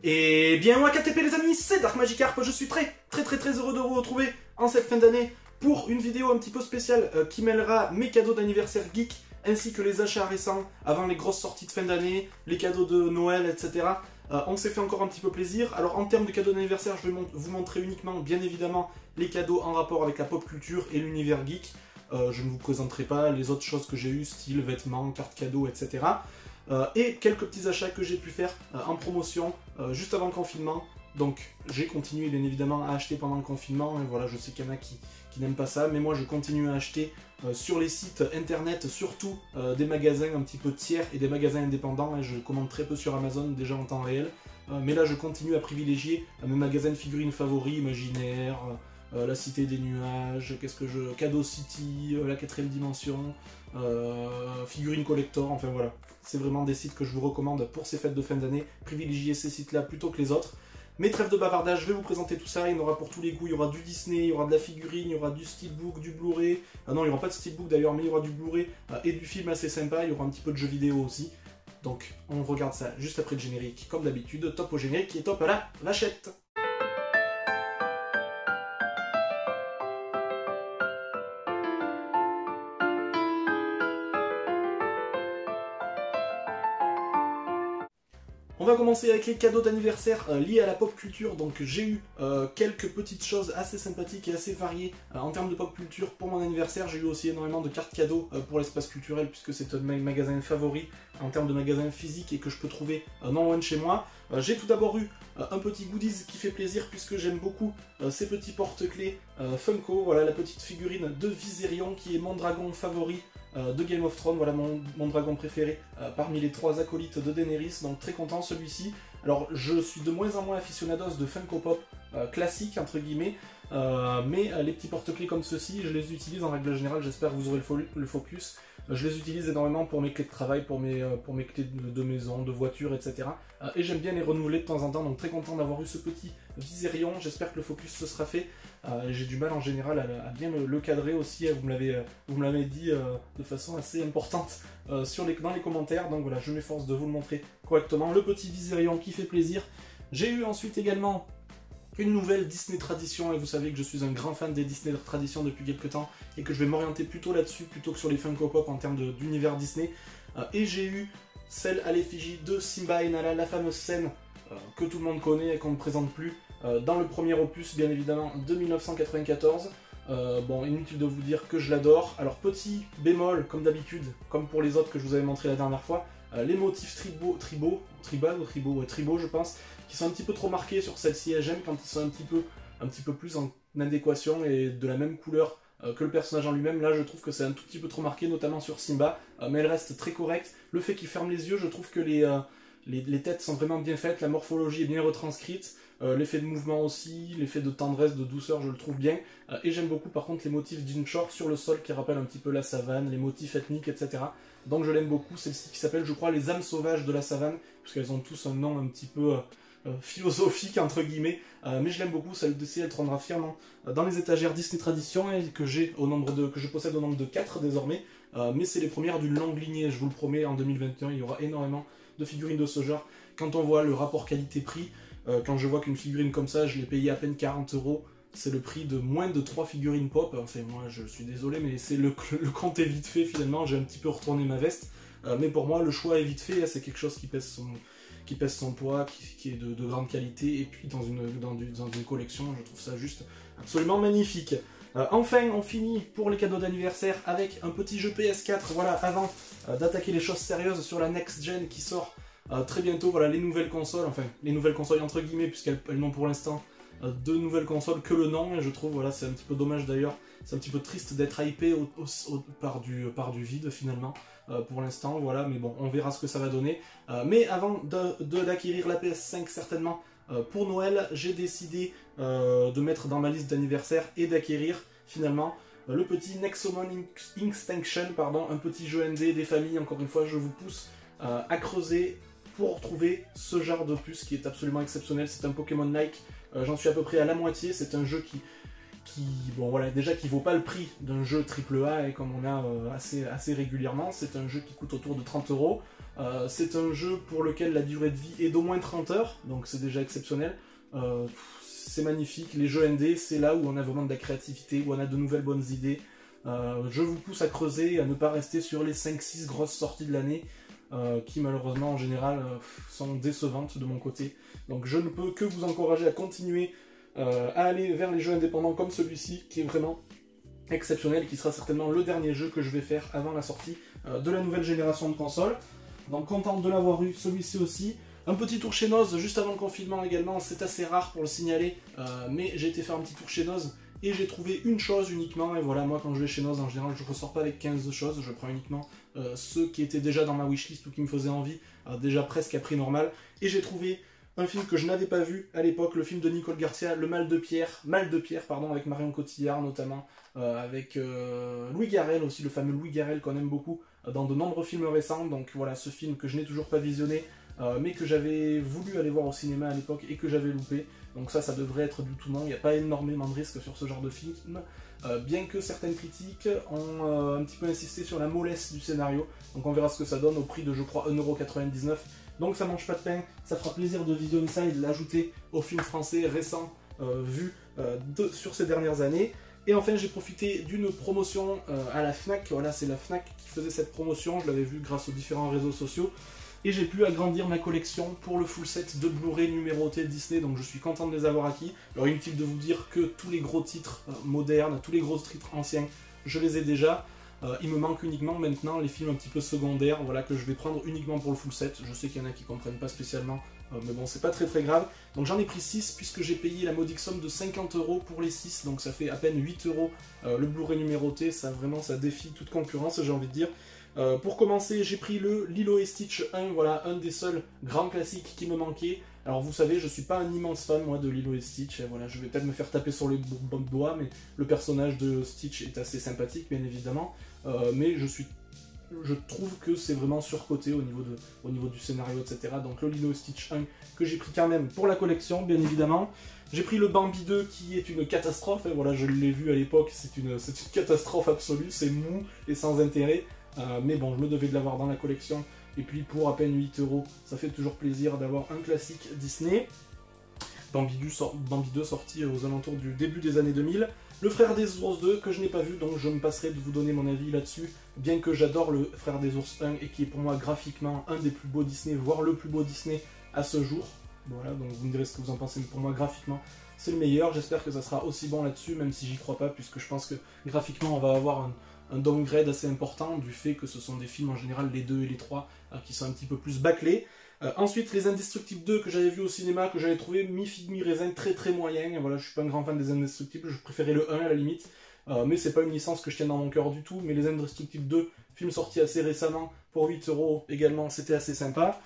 Et bien moi KTP les amis, c'est Dark Magikarp, je suis très heureux de vous retrouver en cette fin d'année pour une vidéo un petit peu spéciale qui mêlera mes cadeaux d'anniversaire geek ainsi que les achats récents avant les grosses sorties de fin d'année, les cadeaux de Noël, etc. On s'est fait encore un petit peu plaisir. Alors en termes de cadeaux d'anniversaire, je vais vous montrer uniquement, bien évidemment, les cadeaux en rapport avec la pop culture et l'univers geek. Je ne vous présenterai pas les autres choses que j'ai eues, style vêtements, cartes cadeaux, etc. Et quelques petits achats que j'ai pu faire en promotion juste avant le confinement. Donc j'ai continué bien évidemment à acheter pendant le confinement, et voilà, je sais qu'il y en a qui n'aiment pas ça, mais moi je continue à acheter sur les sites internet, surtout des magasins un petit peu tiers et des magasins indépendants, et je commande très peu sur Amazon déjà en temps réel, mais là je continue à privilégier mes magasins de figurines favoris, Imaginaire, la Cité des Nuages, Cadeau City, la 4ème Dimension, Figurines Collector, enfin voilà. C'est vraiment des sites que je vous recommande pour ces fêtes de fin d'année. Privilégiez ces sites-là plutôt que les autres. Mais trêve de bavardage, je vais vous présenter tout ça. Il y en aura pour tous les goûts. Il y aura du Disney, il y aura de la figurine, il y aura du steelbook, du Blu-ray. Ah non, il n'y aura pas de steelbook d'ailleurs, mais il y aura du Blu-ray et du film assez sympa. Il y aura un petit peu de jeux vidéo aussi. Donc on regarde ça juste après le générique, comme d'habitude. Top au générique et top à la vachette. On va commencer avec les cadeaux d'anniversaire liés à la pop culture. Donc j'ai eu quelques petites choses assez sympathiques et assez variées en termes de pop culture pour mon anniversaire. J'ai eu aussi énormément de cartes cadeaux pour l'espace culturel, puisque c'est un de mes magasins favoris en termes de magasins physiques et que je peux trouver non loin de chez moi. J'ai tout d'abord eu un petit goodies qui fait plaisir, puisque j'aime beaucoup ces petits porte-clés Funko. Voilà la petite figurine de Viserion qui est mon dragon favori de Game of Thrones, voilà mon dragon préféré parmi les 3 acolytes de Daenerys, donc très content celui-ci. Alors je suis de moins en moins aficionados de Funko Pop classique entre guillemets, mais les petits porte-clés comme ceux-ci, je les utilise en règle générale, j'espère que vous aurez le focus. Je les utilise énormément pour mes clés de travail, pour mes clés de maison, de voiture, etc. Et j'aime bien les renouveler de temps en temps, donc très content d'avoir eu ce petit Viserion. J'espère que le focus se sera fait. J'ai du mal en général à bien le cadrer aussi, vous me l'avez dit de façon assez importante dans les commentaires, donc voilà, je m'efforce de vous le montrer correctement. Le petit Viserion qui fait plaisir. J'ai eu ensuite également une nouvelle Disney Tradition, et vous savez que je suis un grand fan des Disney Tradition depuis quelques temps, et que je vais m'orienter plutôt là-dessus, plutôt que sur les Funko Pop en termes d'univers Disney. Et j'ai eu celle à l'effigie de Simba et Nala, la fameuse scène que tout le monde connaît et qu'on ne présente plus, dans le premier opus bien évidemment de 1994. Bon, inutile de vous dire que je l'adore. Alors petit bémol, comme d'habitude, comme pour les autres que je vous avais montré la dernière fois, les motifs tribaux je pense, qui sont un petit peu trop marqués sur celle-ci. J'aime quand ils sont un petit peu plus en adéquation et de la même couleur que le personnage en lui-même. Là je trouve que c'est un tout petit peu trop marqué, notamment sur Simba, mais elle reste très correcte. Le fait qu'il ferme les yeux, je trouve que les têtes sont vraiment bien faites, la morphologie est bien retranscrite, l'effet de mouvement aussi, l'effet de tendresse, de douceur, je le trouve bien. Et j'aime beaucoup par contre les motifs d'Inshore sur le sol qui rappellent un petit peu la savane, les motifs ethniques, etc. Donc je l'aime beaucoup, celle-ci qui s'appelle je crois les âmes sauvages de la savane, puisqu'elles ont tous un nom un petit peu philosophique entre guillemets, mais je l'aime beaucoup, celle-ci elle te rendra fière dans les étagères Disney Tradition, et que je possède au nombre de 4 désormais, mais c'est les premières d'une longue lignée, je vous le promets. En 2021 il y aura énormément de figurines de ce genre. Quand on voit le rapport qualité-prix, quand je vois qu'une figurine comme ça, je l'ai payée à peine 40 €, c'est le prix de moins de 3 figurines pop. Enfin moi je suis désolé, mais c'est le compte est vite fait finalement, j'ai un petit peu retourné ma veste, mais pour moi le choix est vite fait, c'est quelque chose qui pèse son poids, qui est de grande qualité, et puis dans une collection, je trouve ça juste absolument magnifique. Enfin, on finit pour les cadeaux d'anniversaire avec un petit jeu PS4, voilà, avant d'attaquer les choses sérieuses sur la Next Gen qui sort très bientôt. Voilà, les nouvelles consoles, enfin, les nouvelles consoles entre guillemets, puisqu'elles n'ont pour l'instant de nouvelles consoles que le nom, et je trouve, voilà, c'est un petit peu dommage d'ailleurs, c'est un petit peu triste d'être hypé par du vide finalement, pour l'instant, voilà, mais bon, on verra ce que ça va donner. Mais avant d'acquérir la PS5 certainement, pour Noël, j'ai décidé de mettre dans ma liste d'anniversaire et d'acquérir finalement le petit Nexomon Extinction, un petit jeu ND des familles. Encore une fois, je vous pousse à creuser pour trouver ce genre d'opus qui est absolument exceptionnel. C'est un Pokémon-like, j'en suis à peu près à la moitié, c'est un jeu bon voilà, déjà qui vaut pas le prix d'un jeu AAA et comme on a assez régulièrement. C'est un jeu qui coûte autour de 30 €. C'est un jeu pour lequel la durée de vie est d'au moins 30 heures, donc c'est déjà exceptionnel. C'est magnifique, les jeux indés, c'est là où on a vraiment de la créativité, où on a de nouvelles bonnes idées. Je vous pousse à creuser, à ne pas rester sur les 5-6 grosses sorties de l'année, qui malheureusement en général sont décevantes de mon côté. Donc je ne peux que vous encourager à continuer à aller vers les jeux indépendants comme celui-ci, qui est vraiment exceptionnel, qui sera certainement le dernier jeu que je vais faire avant la sortie de la nouvelle génération de consoles. Donc content de l'avoir eu, celui-ci aussi. Un petit tour chez Noz juste avant le confinement également, c'est assez rare pour le signaler, mais j'ai été faire un petit tour chez Noz et j'ai trouvé une chose uniquement, et voilà, moi quand je vais chez Noz en général je ressors pas avec 15 choses, je prends uniquement ceux qui étaient déjà dans ma wishlist ou qui me faisaient envie, déjà presque à prix normal, et j'ai trouvé un film que je n'avais pas vu à l'époque, le film de Nicole Garcia, Le Mal de Pierre, avec Marion Cotillard notamment, avec Louis Garrel aussi, le fameux Louis Garrel qu'on aime beaucoup dans de nombreux films récents. Donc voilà, ce film que je n'ai toujours pas visionné, mais que j'avais voulu aller voir au cinéma à l'époque et que j'avais loupé. Donc ça devrait être du tout non, il n'y a pas énormément de risques sur ce genre de film, bien que certaines critiques ont un petit peu insisté sur la mollesse du scénario. Donc on verra ce que ça donne au prix de, je crois, 1,99 €. Donc ça mange pas de pain, ça fera plaisir de visionner ça et de l'ajouter aux films français récents vus sur ces dernières années. Et enfin j'ai profité d'une promotion à la Fnac, voilà, c'est la Fnac qui faisait cette promotion, je l'avais vue grâce aux différents réseaux sociaux. Et j'ai pu agrandir ma collection pour le full set de Blu-ray numérotés Disney, donc je suis content de les avoir acquis. Alors inutile de vous dire que tous les gros titres modernes, tous les gros titres anciens, je les ai déjà. Il me manque uniquement maintenant les films un petit peu secondaires, voilà, que je vais prendre uniquement pour le full set. Je sais qu'il y en a qui comprennent pas spécialement, mais bon, c'est pas très grave. Donc j'en ai pris 6 puisque j'ai payé la modique somme de 50 € pour les 6, donc ça fait à peine 8 € le Blu-ray numéroté, ça vraiment ça défie toute concurrence, j'ai envie de dire. Pour commencer, j'ai pris le Lilo et Stitch 1, voilà, un des seuls grands classiques qui me manquait. Alors vous savez, je suis pas un immense fan moi de Lilo et Stitch, voilà, je vais peut-être me faire taper sur les doigts, mais le personnage de Stitch est assez sympathique bien évidemment, mais je trouve que c'est vraiment surcoté au niveau du scénario, etc. Donc le Lilo et Stitch 1 que j'ai pris quand même pour la collection, bien évidemment. J'ai pris le Bambi 2 qui est une catastrophe, et voilà, je l'ai vu à l'époque, c'est une catastrophe absolue, c'est mou et sans intérêt. Mais bon, je me devais de l'avoir dans la collection, et puis pour à peine 8 €, ça fait toujours plaisir d'avoir un classique Disney. Bambi 2 sorti aux alentours du début des années 2000. Le Frère des Ours 2 que je n'ai pas vu, donc je me passerai de vous donner mon avis là-dessus, bien que j'adore le Frère des Ours 1 et qui est pour moi graphiquement un des plus beaux Disney, voire le plus beau Disney à ce jour. Voilà, donc vous me direz ce que vous en pensez, mais pour moi graphiquement c'est le meilleur. J'espère que ça sera aussi bon là-dessus, même si j'y crois pas, puisque je pense que graphiquement on va avoir un downgrade assez important du fait que ce sont des films en général, les 2 et les 3, qui sont un petit peu plus bâclés. Ensuite, Les Indestructibles 2 que j'avais vu au cinéma, que j'avais trouvé mi-figue mi-raisin, très moyen. Et voilà, je suis pas un grand fan des Indestructibles, je préférais le 1 à la limite. Mais c'est pas une licence que je tiens dans mon cœur du tout. Mais Les Indestructibles 2, film sorti assez récemment, pour 8 € également, c'était assez sympa.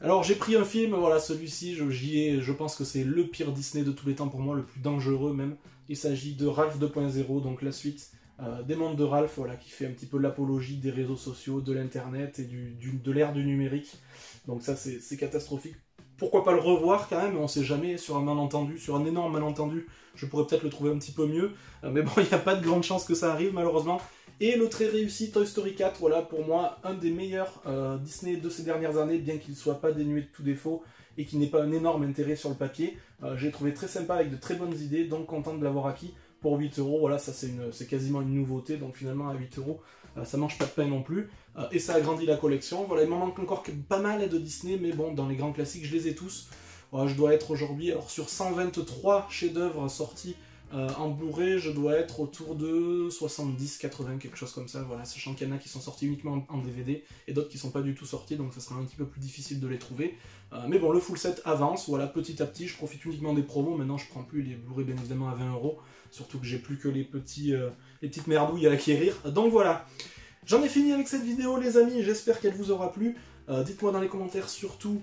Alors j'ai pris un film, voilà, celui-ci, je pense que c'est le pire Disney de tous les temps pour moi, le plus dangereux même. Il s'agit de Ralph 2.0, donc la suite des mondes de Ralph, voilà, qui fait un petit peu l'apologie des réseaux sociaux, de l'internet et de l'ère du numérique. Donc ça c'est catastrophique. Pourquoi pas le revoir quand même, on sait jamais, sur un malentendu, sur un énorme malentendu, je pourrais peut-être le trouver un petit peu mieux, mais bon, il n'y a pas de grande chance que ça arrive malheureusement. Et le très réussi Toy Story 4, voilà, pour moi, un des meilleurs Disney de ces dernières années, bien qu'il ne soit pas dénué de tout défaut et qu'il n'ait pas un énorme intérêt sur le papier. J'ai trouvé très sympa avec de très bonnes idées, donc content de l'avoir acquis pour 8 €. Voilà, ça c'est quasiment une nouveauté, donc finalement à 8 €, ça mange pas de pain non plus. Et ça agrandit la collection. Voilà, il m'en manque encore pas mal de Disney, mais bon, dans les grands classiques, je les ai tous. Voilà, je dois être aujourd'hui, alors sur 123 chefs-d'œuvre sortis en Blu-ray, je dois être autour de 70-80, quelque chose comme ça, voilà, sachant qu'il y en a qui sont sortis uniquement en DVD, et d'autres qui sont pas du tout sortis, donc ça sera un petit peu plus difficile de les trouver. Mais bon, le full set avance, voilà, petit à petit, je profite uniquement des promos, maintenant je prends plus les Blu-ray bien évidemment à 20 €, surtout que j'ai plus que les petites merdouilles à acquérir, donc voilà. J'en ai fini avec cette vidéo les amis, j'espère qu'elle vous aura plu. Dites-moi dans les commentaires surtout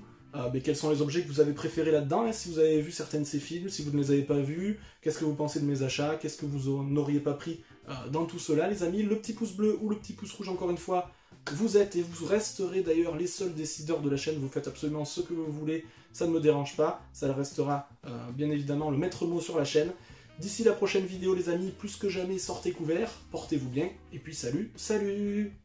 quels sont les objets que vous avez préférés là-dedans, et si vous avez vu certains de ces films, si vous ne les avez pas vus, qu'est-ce que vous pensez de mes achats, qu'est-ce que vous n'auriez pas pris dans tout cela les amis. Le petit pouce bleu ou le petit pouce rouge encore une fois, vous êtes et vous resterez d'ailleurs les seuls décideurs de la chaîne, vous faites absolument ce que vous voulez, ça ne me dérange pas, ça restera bien évidemment le maître mot sur la chaîne. D'ici la prochaine vidéo les amis, plus que jamais sortez couverts, portez-vous bien, et puis salut, salut!